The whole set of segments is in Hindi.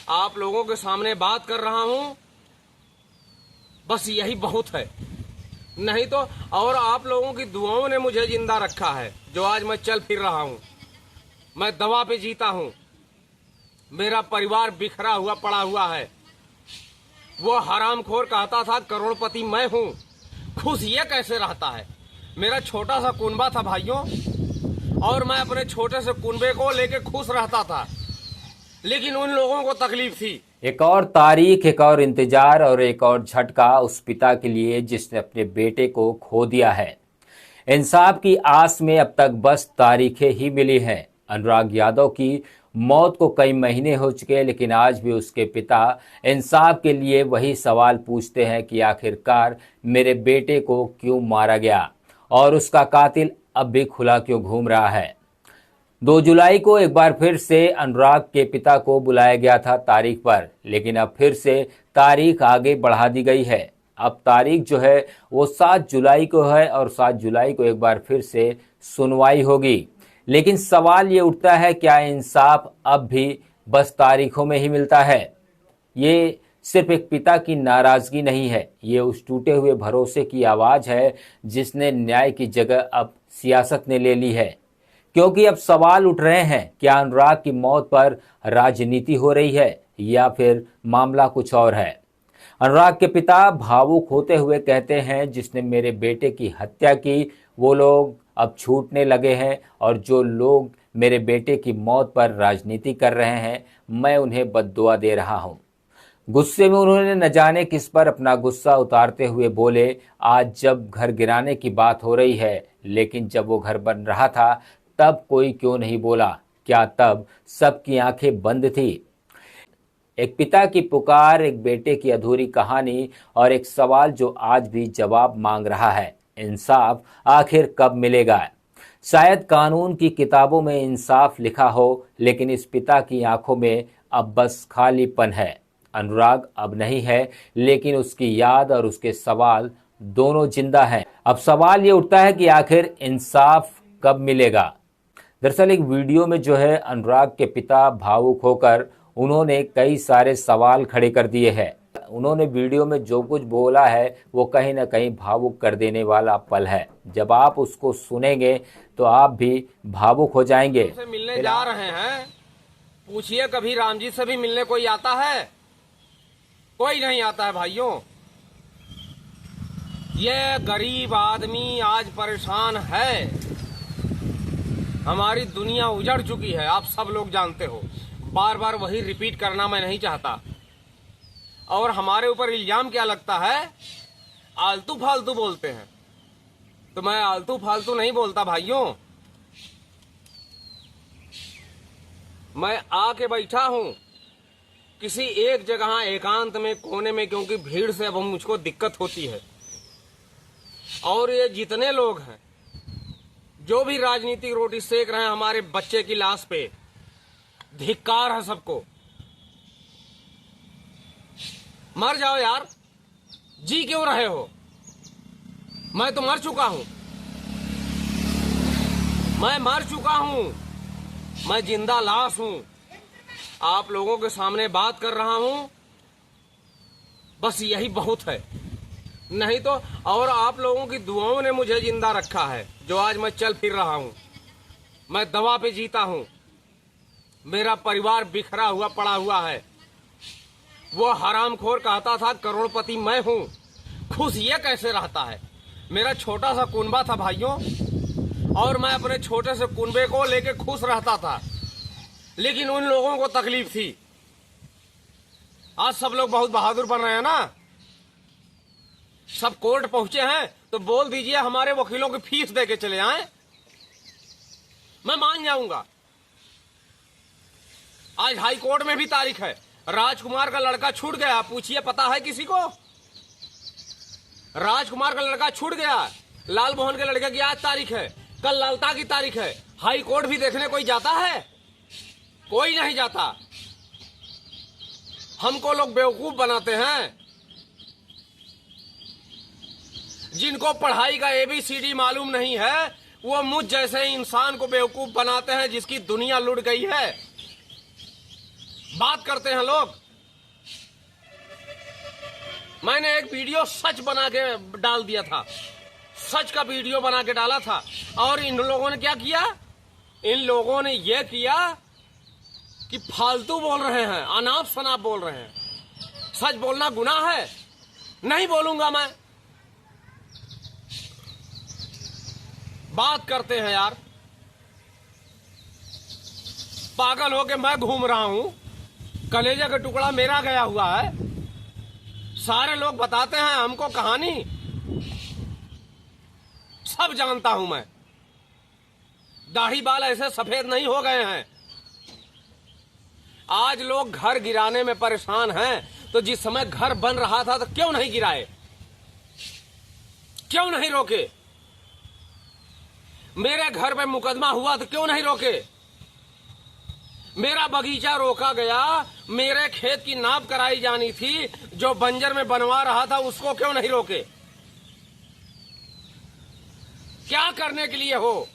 आप लोगों के सामने बात कर रहा हूं, बस यही बहुत है। नहीं तो और आप लोगों की दुआओं ने मुझे जिंदा रखा है, जो आज मैं चल फिर रहा हूं। मैं दवा पे जीता हूं। मेरा परिवार बिखरा हुआ पड़ा हुआ है। वो हरामखोर कहता था करोड़पति मैं हूं, खुश ये कैसे रहता है। मेरा छोटा सा कुनबा था भाइयों, और मैं अपने छोटे से कुनबे को लेके खुश रहता था, लेकिन उन लोगों को तकलीफ थी। एक और तारीख, एक और इंतजार और एक और झटका उस पिता के लिए जिसने अपने बेटे को खो दिया है। इंसाफ की आस में अब तक बस तारीखें ही मिली हैं। अनुराग यादव की मौत को कई महीने हो चुके हैं, लेकिन आज भी उसके पिता इंसाफ के लिए वही सवाल पूछते हैं कि आखिरकार मेरे बेटे को क्यों मारा गया और उसका कातिल अब भी खुला क्यों घूम रहा है। 2 जुलाई को एक बार फिर से अनुराग के पिता को बुलाया गया था तारीख पर, लेकिन अब फिर से तारीख आगे बढ़ा दी गई है। अब तारीख जो है वो 7 जुलाई को है और 7 जुलाई को एक बार फिर से सुनवाई होगी। लेकिन सवाल ये उठता है, क्या इंसाफ अब भी बस तारीखों में ही मिलता है? ये सिर्फ एक पिता की नाराजगी नहीं है, ये उस टूटे हुए भरोसे की आवाज है जिसने न्याय की जगह अब सियासत ने ले ली है। क्योंकि अब सवाल उठ रहे हैं, क्या अनुराग की मौत पर राजनीति हो रही है या फिर मामला कुछ और है। अनुराग के पिता भावुक होते हुए कहते हैं, जिसने मेरे बेटे की हत्या की वो लोग अब छूटने लगे हैं, और जो लोग मेरे बेटे की मौत पर राजनीति कर रहे हैं मैं उन्हें बद्दुआ दे रहा हूं। गुस्से में उन्होंने न जाने किस पर अपना गुस्सा उतारते हुए बोले, आज जब घर गिराने की बात हो रही है, लेकिन जब वो घर बन रहा था तब कोई क्यों नहीं बोला? क्या तब सबकी आंखें बंद थी? एक पिता की पुकार, एक बेटे की अधूरी कहानी और एक सवाल जो आज भी जवाब मांग रहा है, इंसाफ आखिर कब मिलेगा? शायद कानून की किताबों में इंसाफ लिखा हो, लेकिन इस पिता की आंखों में अब बस खालीपन है। अनुराग अब नहीं है, लेकिन उसकी याद और उसके सवाल दोनों जिंदा हैं। अब सवाल ये उठता है कि आखिर इंसाफ कब मिलेगा। दरअसल एक वीडियो में जो है अनुराग के पिता भावुक होकर उन्होंने कई सारे सवाल खड़े कर दिए हैं। उन्होंने वीडियो में जो कुछ बोला है वो कहीं ना कहीं भावुक कर देने वाला पल है। जब आप उसको सुनेंगे तो आप भी भावुक हो जाएंगे। से मिलने जा रहे हैं, पूछिए कभी राम जी से भी मिलने कोई आता है? कोई नहीं आता है भाइयों। ये गरीब आदमी आज परेशान है। हमारी दुनिया उजड़ चुकी है, आप सब लोग जानते हो। बार बार वही रिपीट करना मैं नहीं चाहता। और हमारे ऊपर इल्जाम क्या लगता है? आलतू फालतू बोलते हैं। तो मैं आलतू फालतू नहीं बोलता भाइयों। मैं आके बैठा हूं किसी एक जगह एकांत में, कोने में, क्योंकि भीड़ से अब मुझको दिक्कत होती है। और ये जितने लोग हैं जो भी राजनीतिक रोटी सेक रहे हैं हमारे बच्चे की लाश पे, धिक्कार है सबको। मर जाओ यार, जी क्यों रहे हो? मैं तो मर चुका हूं। मैं मर चुका हूं। मैं जिंदा लाश हूं। आप लोगों के सामने बात कर रहा हूं, बस यही बहुत है। नहीं तो और आप लोगों की दुआओं ने मुझे जिंदा रखा है, जो आज मैं चल फिर रहा हूं। मैं दवा पे जीता हूं। मेरा परिवार बिखरा हुआ पड़ा हुआ है। वो हरामखोर कहता था करोड़पति मैं हूं, खुश ये कैसे रहता है। मेरा छोटा सा कुनबा था भाइयों, और मैं अपने छोटे से कुनबे को लेके खुश रहता था, लेकिन उन लोगों को तकलीफ थी। आज सब लोग बहुत बहादुर बन रहे हैं ना। सब कोर्ट पहुंचे हैं तो बोल दीजिए हमारे वकीलों की फीस दे के चले आए, मैं मान जाऊंगा। आज हाई कोर्ट में भी तारीख है। राजकुमार का लड़का छूट गया, पूछिए पता है किसी को? राजकुमार का लड़का छूट गया। लाल मोहन के लड़के की आज तारीख है, कल ललता की तारीख है। हाई कोर्ट भी देखने कोई जाता है? कोई नहीं जाता। हमको लोग बेवकूफ बनाते हैं। जिनको पढ़ाई का ABCD मालूम नहीं है वो मुझ जैसे इंसान को बेवकूफ बनाते हैं जिसकी दुनिया लुट गई है। बात करते हैं लोग। मैंने एक वीडियो सच बना के डाल दिया था, सच का वीडियो बना के डाला था, और इन लोगों ने क्या किया? इन लोगों ने यह किया कि फालतू बोल रहे हैं, अनाप शनाप बोल रहे हैं। सच बोलना गुनाह है? नहीं बोलूंगा मैं। बात करते हैं यार। पागल होके मैं घूम रहा हूं, कलेजे का टुकड़ा मेरा गया हुआ है। सारे लोग बताते हैं हमको कहानी, सब जानता हूं मैं। दाढ़ी बाल ऐसे सफेद नहीं हो गए हैं। आज लोग घर गिराने में परेशान हैं, तो जिस समय घर बन रहा था तो क्यों नहीं गिराए? क्यों नहीं रोके? मेरे घर पे मुकदमा हुआ तो क्यों नहीं रोके? मेरा बगीचा रोका गया, मेरे खेत की नाप कराई जानी थी, जो बंजर में बनवा रहा था उसको क्यों नहीं रोके? क्या करने के लिए हो?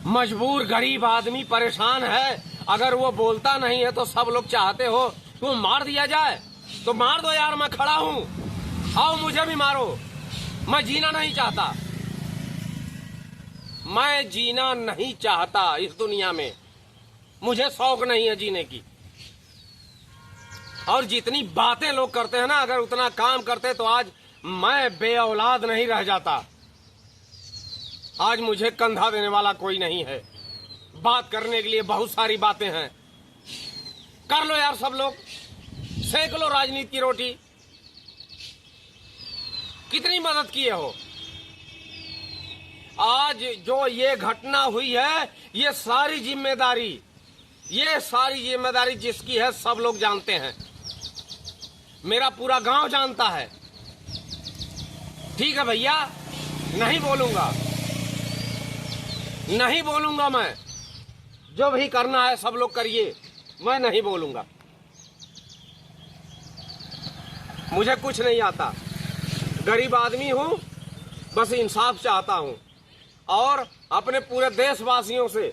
मजबूर गरीब आदमी परेशान है, अगर वो बोलता नहीं है तो सब लोग चाहते हो तो मार दिया जाए, तो मार दो यार, मैं खड़ा हूं, आओ मुझे भी मारो। मैं जीना नहीं चाहता, मैं जीना नहीं चाहता इस दुनिया में, मुझे शौक नहीं है जीने की। और जितनी बातें लोग करते हैं ना, अगर उतना काम करते तो आज मैं बेऔलाद नहीं रह जाता। आज मुझे कंधा देने वाला कोई नहीं है। बात करने के लिए बहुत सारी बातें हैं, कर लो यार सब लोग, सेक लो राजनीति की रोटी। कितनी मदद किए हो? आज जो ये घटना हुई है, ये सारी जिम्मेदारी जिसकी है सब लोग जानते हैं, मेरा पूरा गांव जानता है। ठीक है भैया, नहीं बोलूंगा मैं। जो भी करना है सब लोग करिए, मैं नहीं बोलूंगा। मुझे कुछ नहीं आता, गरीब आदमी हूं, बस इंसाफ चाहता हूं। और अपने पूरे देशवासियों से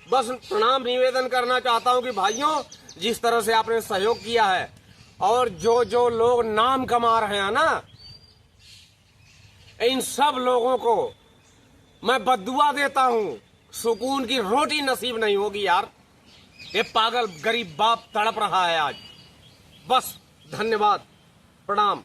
बस प्रणाम निवेदन करना चाहता हूं कि भाइयों, जिस तरह से आपने सहयोग किया है, और जो लोग नाम कमा रहे हैं ना, इन सब लोगों को मैं बद्दुआ देता हूं, सुकून की रोटी नसीब नहीं होगी यार। ये पागल गरीब बाप तड़प रहा है आज। बस, धन्यवाद, प्रणाम।